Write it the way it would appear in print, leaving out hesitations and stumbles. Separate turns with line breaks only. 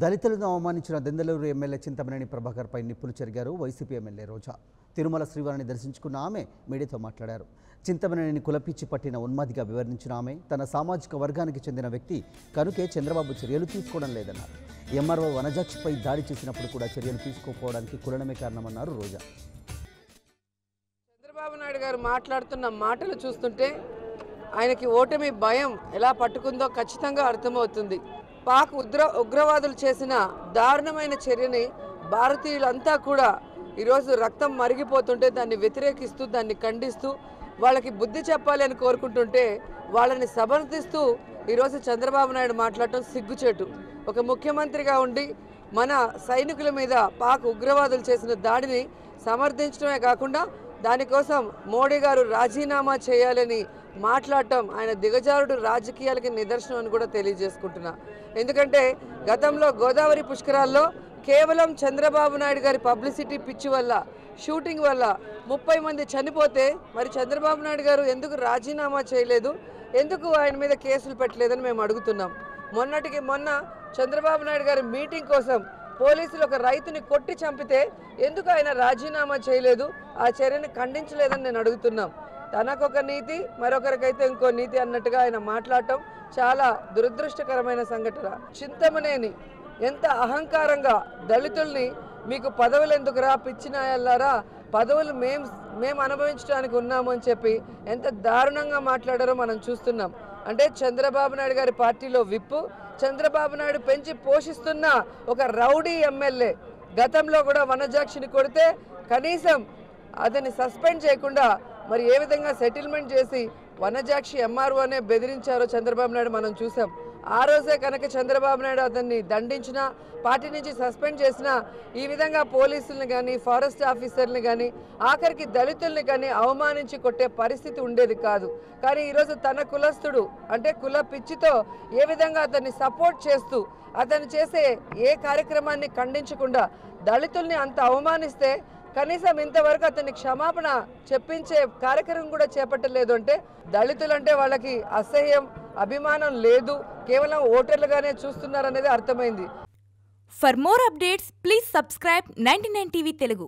దళితులను అవమానించిన దెందలూరు ఎమ్మెల్యే చింతమనేని ప్రభాకర్పై నిప్పులు చెరిగారు వైసీపీ ఎమ్మెల్యే రోజా. తిరుమల శ్రీవారిని దర్శించుకున్న ఆమె మీడియాతో మాట్లాడారు. చింతమనేనిని కులపిచ్చి పట్టిన ఉన్మాదిగా వివరించిన ఆమె తన సామాజిక వర్గానికి చెందిన వ్యక్తి కనుకే చంద్రబాబు చర్యలు తీసుకోవడం లేదన్నారు. ఎంఆర్ఓ వనజాక్షిపై దాడి చేసినప్పుడు కూడా చర్యలు తీసుకోకపోవడానికి కులనమే కారణమన్నారు రోజా.
చంద్రబాబు నాయుడు గారు మాట్లాడుతున్న మాటలు చూస్తుంటే ఆయనకి ఓటమి భయం ఎలా పట్టుకుందో ఖచ్చితంగా అర్థమవుతుంది. పాక్ ఉగ్రవాదులు చేసిన దారుణమైన చర్యని భారతీయులంతా కూడా ఈరోజు రక్తం మరిగిపోతుంటే దాన్ని వ్యతిరేకిస్తూ దాన్ని ఖండిస్తూ వాళ్ళకి బుద్ధి చెప్పాలి అని కోరుకుంటుంటే వాళ్ళని సమర్థిస్తూ ఈరోజు చంద్రబాబు నాయుడు మాట్లాడటం సిగ్గుచేటు. ఒక ముఖ్యమంత్రిగా ఉండి మన సైనికుల మీద పాక్ ఉగ్రవాదులు చేసిన దాడిని సమర్థించడమే కాకుండా దానికోసం మోడీ గారు రాజీనామా చేయాలని మాట్లాడటం ఆయన దిగజారుడు రాజకీయాలకి నిదర్శనం అని కూడా తెలియజేసుకుంటున్నా. ఎందుకంటే గతంలో గోదావరి పుష్కరాల్లో కేవలం చంద్రబాబు నాయుడు గారి పబ్లిసిటీ పిచ్చి వల్ల షూటింగ్ వల్ల 30 మంది చనిపోతే మరి చంద్రబాబు నాయుడు గారు ఎందుకు రాజీనామా చేయలేదు, ఎందుకు ఆయన మీద కేసులు పెట్టలేదని మేము అడుగుతున్నాం. మొన్నటికి మొన్న చంద్రబాబు నాయుడు గారి మీటింగ్ కోసం పోలీసులు ఒక రైతుని కొట్టి చంపితే ఎందుకు ఆయన రాజీనామా చేయలేదు, ఆ చర్యను ఖండించలేదని నేను అడుగుతున్నాం. తనకొక నీతి మరొకరికైతే ఇంకో నీతి అన్నట్టుగా ఆయన మాట్లాడటం చాలా దురదృష్టకరమైన సంఘటన. చింతమనేని ఎంత అహంకారంగా దళితుల్ని మీకు పదవులు ఎందుకురా పిచ్చినాయల్లారా, పదవులు మేము అనుభవించడానికి ఉన్నాము అని చెప్పి ఎంత దారుణంగా మాట్లాడారో మనం చూస్తున్నాం. అంటే చంద్రబాబు నాయుడు గారి పార్టీలో విప్పు, చంద్రబాబు నాయుడు పెంచి పోషిస్తున్న ఒక రౌడీ ఎమ్మెల్యే గతంలో కూడా వనజాక్షిని కొడితే కనీసం అతన్ని సస్పెండ్ చేయకుండా మరి ఏ విధంగా సెటిల్మెంట్ చేసి వనజాక్షి ఎంఆర్ఓనే బెదిరించారో చంద్రబాబు నాయుడు మనం చూసాం. ఆ రోజే కనుక చంద్రబాబు నాయుడు అతన్ని దండించినా, పార్టీ నుంచి సస్పెండ్ చేసినా ఈ విధంగా పోలీసుల్ని కానీ ఫారెస్ట్ ఆఫీసర్ని కానీ ఆఖరికి దళితుల్ని కానీ అవమానించి కొట్టే పరిస్థితి ఉండేది కాదు. కానీ ఈరోజు తన కులస్తుడు అంటే కుల పిచ్చితో ఏ విధంగా అతన్ని సపోర్ట్ చేస్తూ అతను చేసే ఏ కార్యక్రమాన్ని ఖండించకుండా దళితుల్ని అంత అవమానిస్తే కనీసం ఇంతవరకు అతన్ని క్షమాపణ చెప్పించే కార్యక్రమం కూడా చేపట్టలేదు. అంటే దళితులంటే వాళ్ళకి అసహ్యం, అభిమానం లేదు, కేవలం ఓటర్లుగానే చూస్తున్నారనేది అర్థమైంది.
For more updates please subscribe 99 TV Telugu.